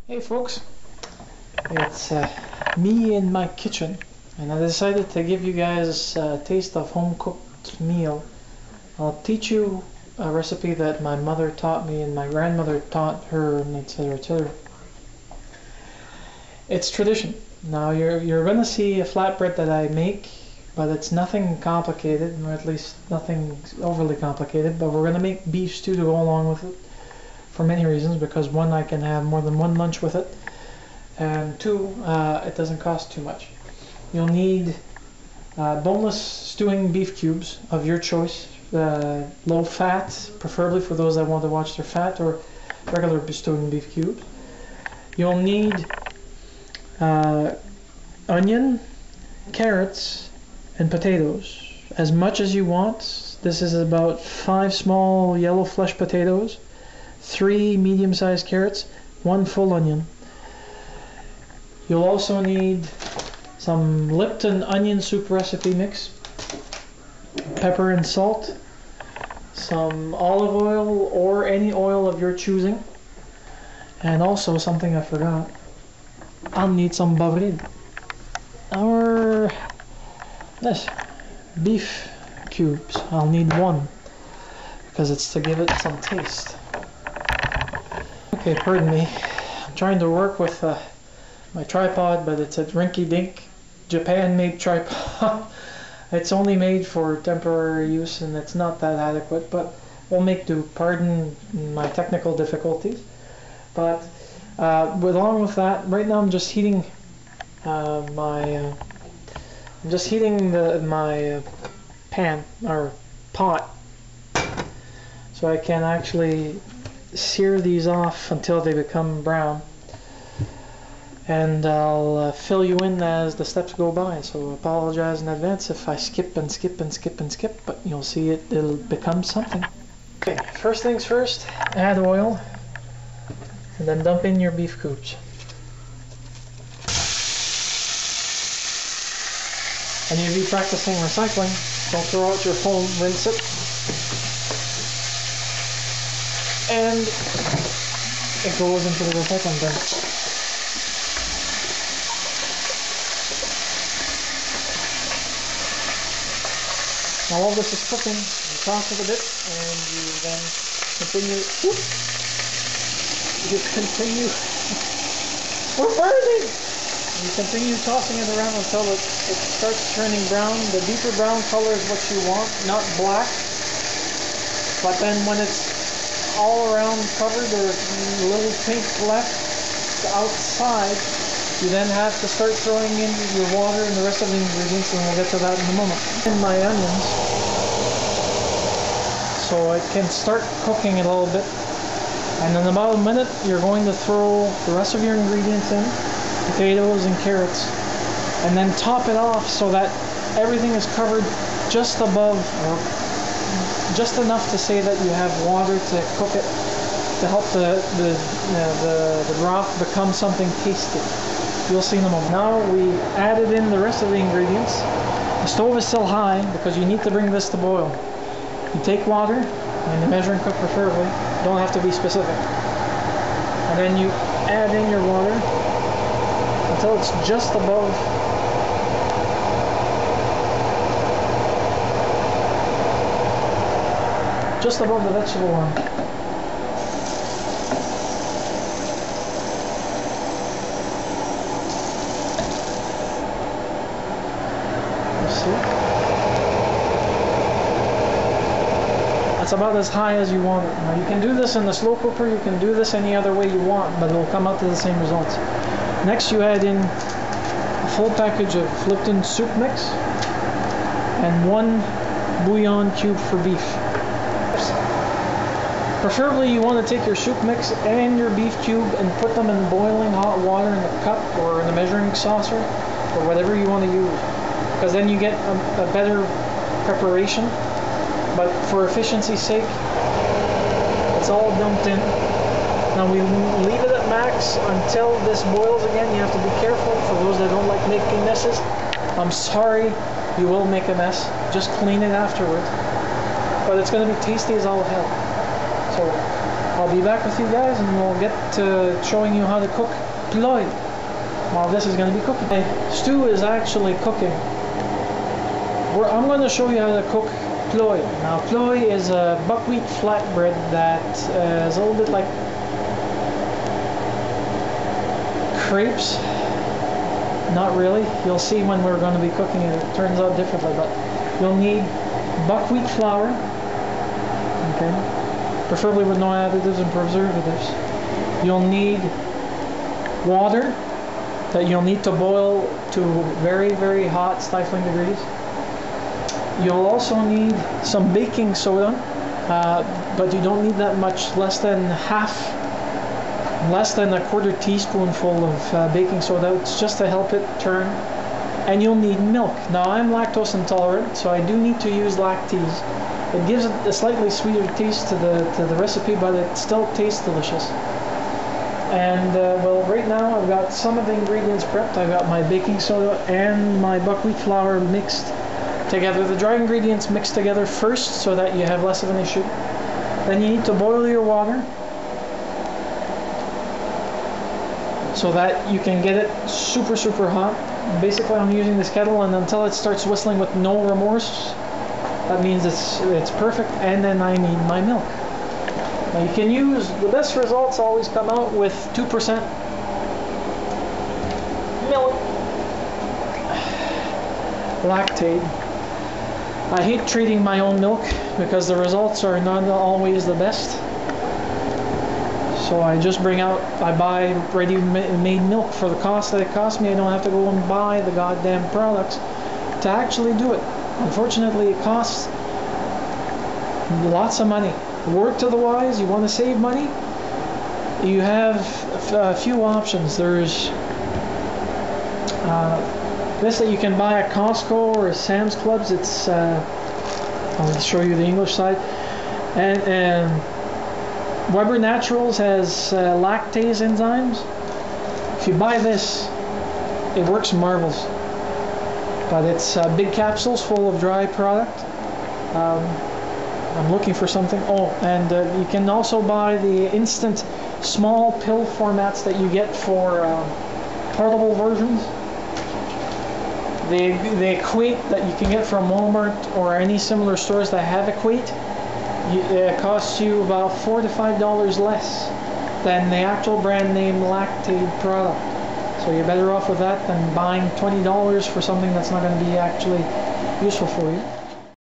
Hey folks, it's me in my kitchen, and I decided to give you guys a taste of home-cooked meal. I'll teach you a recipe that my mother taught me and my grandmother taught her, and etc. etc. It's tradition. Now you're gonna see a flatbread that I make, but it's nothing complicated, or at least nothing overly complicated, but we're gonna make beef stew to go along with it. For many reasons, because one, I can have more than one lunch with it, and two, it doesn't cost too much. You'll need boneless stewing beef cubes of your choice, low fat, preferably for those that want to watch their fat, or regular stewing beef cubes. You'll need onion, carrots, and potatoes, as much as you want. This is about 5 small yellow flesh potatoes, 3 medium-sized carrots, 1 full onion. You'll also need some Lipton onion soup recipe mix, pepper and salt, some olive oil or any oil of your choosing, and also something I forgot, I'll need some bavril, or this, beef cubes. I'll need 1 because it's to give it some taste. Okay, pardon me. I'm trying to work with my tripod, but it's a rinky-dink Japan-made tripod. It's only made for temporary use, and it's not that adequate, but we'll make do. Pardon my technical difficulties. But along with that, right now I'm just heating my pan or pot, so I can actually sear these off until they become brown, and I'll fill you in as the steps go by, so I apologize in advance if I skip and skip and skip and skip, but you'll see it'll become something. Okay, first things first, add oil and then dump in your beef cubes, and you'll be practicing recycling. Don't throw out your phone, rinse it, and it goes into the recycling bin. Now while this is cooking, you toss it a bit, and you then continue. We're burning! You continue tossing it around until it starts turning brown. The deeper brown color is what you want, not black. But then when it's all around covered or a little pink left outside, you then have to start throwing in your water and the rest of the ingredients, and we'll get to that in a moment. In my onions, so it can start cooking a little bit, and in about a minute you're going to throw the rest of your ingredients in, potatoes and carrots, and then top it off so that everything is covered just above, or just enough to say that you have water to cook it, to help the broth become something tasty. You'll see in a moment. Now we added in the rest of the ingredients. The stove is still high because you need to bring this to boil. You take water, and the measuring cup preferably, don't have to be specific, and then you add in your water until it's just above the vegetable line. You see? That's about as high as you want it. Now you can do this in the slow cooker, you can do this any other way you want, but it'll come out to the same results. Next you add in a full package of Lipton soup mix and 1 bouillon cube for beef. Preferably you want to take your soup mix and your beef cube and put them in boiling hot water in a cup or in a measuring saucer or whatever you want to use, because then you get a better preparation. But for efficiency's sake, it's all dumped in. Now we leave it at max until this boils again. You have to be careful for those that don't like making messes. I'm sorry, you will make a mess. Just clean it afterwards. But it's going to be tasty as all hell. So I'll be back with you guys and we'll get to showing you how to cook ploy while this is going to be cooking. The stew is actually cooking. I'm going to show you how to cook ploy. Now ploy is a buckwheat flatbread that is a little bit like crepes. Not really. You'll see when we're going to be cooking it. It turns out differently, but you'll need buckwheat flour, okay, preferably with no additives and preservatives. You'll need water that you'll need to boil to very, very hot, stifling degrees. You'll also need some baking soda, but you don't need that much, less than a quarter teaspoonful of baking soda. It's just to help it turn. And you'll need milk. Now I'm lactose intolerant, so I do need to use lactase. It gives it a slightly sweeter taste to the recipe, but it still tastes delicious. And well, right now I've got some of the ingredients prepped. I've got my baking soda and my buckwheat flour mixed together. The dry ingredients mixed together first so that you have less of an issue. Then you need to boil your water so that you can get it super, super hot. Basically I'm using this kettle, and until it starts whistling with no remorse, that means it's perfect. And then I need my milk. Now you can use, the best results always come out with 2% milk lactate. I hate treating my own milk because the results are not always the best. So I just I buy ready-made milk for the cost that it costs me. I don't have to go and buy the goddamn products to actually do it. Unfortunately, it costs lots of money. Work to the wise, you want to save money, you have a few options. There's this that you can buy at Costco or Sam's Clubs. It's I'll show you the English side. And Weber Naturals has lactase enzymes. If you buy this, it works marvelous. But it's big capsules full of dry product. I'm looking for something. Oh, and you can also buy the instant small pill formats that you get for portable versions. The Equate that you can get from Walmart or any similar stores that have Equate, it costs you about $4 to $5 less than the actual brand name Lactate product. So you're better off with that than buying $20 for something that's not going to be actually useful for you.